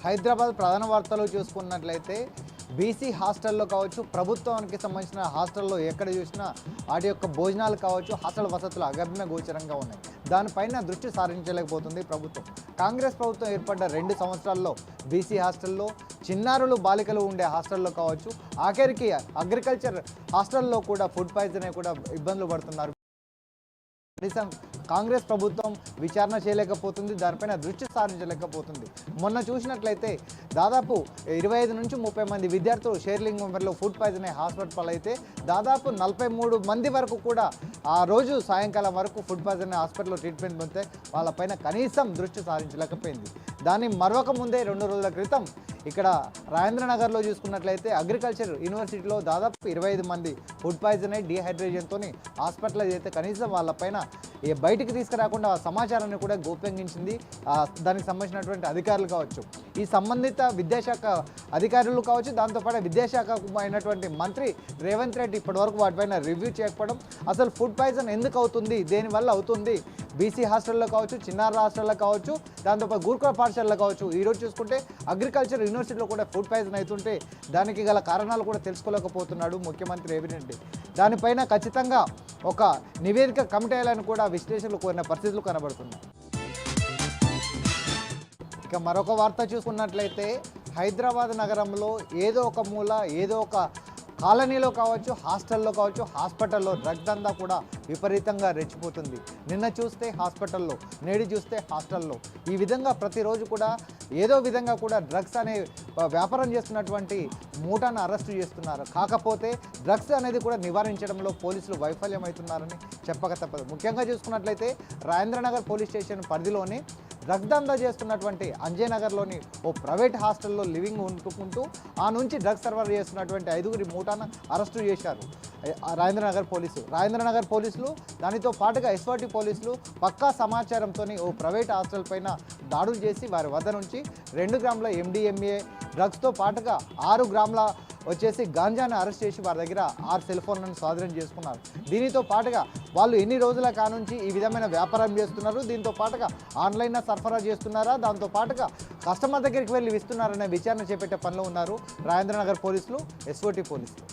హైదరాబాద్ ప్రధాన వార్తలు చూసుకున్నట్లయితే బీసీ హాస్టల్లో కావచ్చు, ప్రభుత్వానికి సంబంధించిన హాస్టల్లో ఎక్కడ చూసినా వాటి యొక్క భోజనాలు కావచ్చు, హాస్టల్ వసతులు అగమ్య గోచరంగా ఉన్నాయి. దానిపైన దృష్టి సారించలేకపోతుంది ప్రభుత్వం. కాంగ్రెస్ ప్రభుత్వం ఏర్పడ్డ 2 సంవత్సరాల్లో బీసీ హాస్టల్లో, చిన్నారులు బాలికలు ఉండే హాస్టల్లో కావచ్చు, ఆఖరికి అగ్రికల్చర్ హాస్టల్లో కూడా ఫుడ్ పాయిజన్ కూడా ఇబ్బందులు పడుతున్నారు. కనీసం కాంగ్రెస్ ప్రభుత్వం విచారణ చేయలేకపోతుంది, దానిపైన దృష్టి సారించలేకపోతుంది. మొన్న చూసినట్లయితే దాదాపు 25 నుంచి 30 మంది విద్యార్థులు షేర్లింగ్ మెంబర్లో ఫుడ్ పాయిజన్ అయ్యి హాస్పిటల్ అయితే దాదాపు 43 మంది వరకు కూడా ఆ రోజు సాయంకాలం వరకు ఫుడ్ పాయిజన్ హాస్పిటల్లో ట్రీట్మెంట్ పొందితే వాళ్ళపైన కనీసం దృష్టి సారించలేకపోయింది. దాన్ని మరొక ముందే 2 రోజుల క్రితం ఇక్కడ రాజేంద్రనగర్లో చూసుకున్నట్లయితే అగ్రికల్చర్ యూనివర్సిటీలో దాదాపు 25 మంది ఫుడ్ పాయిజన్ అయ్యి డీహైడ్రేషన్తో హాస్పిటలైజ్ అయితే కనీసం వాళ్ళపైన బయటికి తీసుకురాకుండా సమాచారాన్ని కూడా గోప్యంగించింది దానికి సంబంధించినటువంటి అధికారులు కావచ్చు, ఈ సంబంధిత విద్యాశాఖ అధికారులు కావచ్చు, దాంతోపాటు విద్యాశాఖ అయినటువంటి మంత్రి రేవంత్ రెడ్డి ఇప్పటివరకు వాటిపైన రివ్యూ చేయకపోవడం, అసలు ఫుడ్ పాయిజన్ ఎందుకు అవుతుంది, దేనివల్ల అవుతుంది, బీసీ హాస్టల్లో కావచ్చు, చిన్నారుల హాస్టల్లో కావచ్చు, దాంతోపాటు గురుకుల పాఠశాలలో కావచ్చు, ఈరోజు చూసుకుంటే అగ్రికల్చర్ యూనివర్సిటీలో కూడా ఫుడ్ పాయిజన్ అవుతుంటే దానికి గల కారణాలు కూడా తెలుసుకోలేకపోతున్నాడు ముఖ్యమంత్రి రేవంత్ రెడ్డి. దానిపైన ఖచ్చితంగా ఒక నివేదిక కమిటీ వేయాలని కూడా విశ్లేషకులు కోరిన పరిస్థితులు కనబడుతున్నాయి. ఇక మరొక వార్త చూసుకున్నట్లయితే హైదరాబాద్ నగరంలో ఏదో ఒక మూల, ఏదో ఒక కాలనీలో కావచ్చు, హాస్టల్లో కావచ్చు, హాస్పిటల్లో డ్రగ్ దందా కూడా విపరీతంగా రెచ్చిపోతుంది. నిన్న చూస్తే హాస్పిటల్లో, నేడు చూస్తే హాస్టల్లో, ఈ విధంగా ప్రతిరోజు కూడా ఏదో విధంగా కూడా డ్రగ్స్ అనే వ్యాపారం చేస్తున్నటువంటి మూటాను అరెస్టు చేస్తున్నారు. కాకపోతే డ్రగ్స్ అనేది కూడా నివారించడంలో పోలీసులు వైఫల్యమవుతున్నారని చెప్పక తప్పదు. ముఖ్యంగా చూసుకున్నట్లయితే రాజేంద్రనగర్ పోలీస్ స్టేషన్ పరిధిలోని డ్రగ్ దందా చేస్తున్నటువంటి అంజయ్ నగర్లోని ఓ ప్రైవేట్ హాస్టల్లో లివింగ్ ఉంటుకుంటూ ఆ నుంచి డ్రగ్స్ సర్వర్ చేస్తున్నటువంటి 5 మూటాను అరెస్టు చేశారు రాజేంద్రనగర్ పోలీసులు. దానితో పాటుగా ఎస్ఓటి పోలీసులు పక్కా సమాచారంతో ఓ ప్రైవేట్ హాస్టల్ పైన దాడులు చేసి వారి వద్ద నుంచి 2 గ్రాముల MDMA డ్రగ్స్తో పాటుగా 6 గ్రాముల వచ్చేసి గాంజాను అరెస్ట్ చేసి వారి దగ్గర 6 సెల్ ఫోన్లను స్వాధీనం చేసుకున్నారు. దీనితో పాటుగా వాళ్ళు ఎన్ని రోజుల కానుంచి ఈ విధమైన వ్యాపారం చేస్తున్నారు, దీంతో పాటుగా ఆన్లైన్లో సరఫరా చేస్తున్నారా, దాంతో పాటుగా కస్టమర్ దగ్గరికి వెళ్ళి ఇస్తున్నారనే విచారణ చేపట్టే పనిలో ఉన్నారు రాజేంద్రనగర్ పోలీసులు, ఎస్ఓటి పోలీసులు.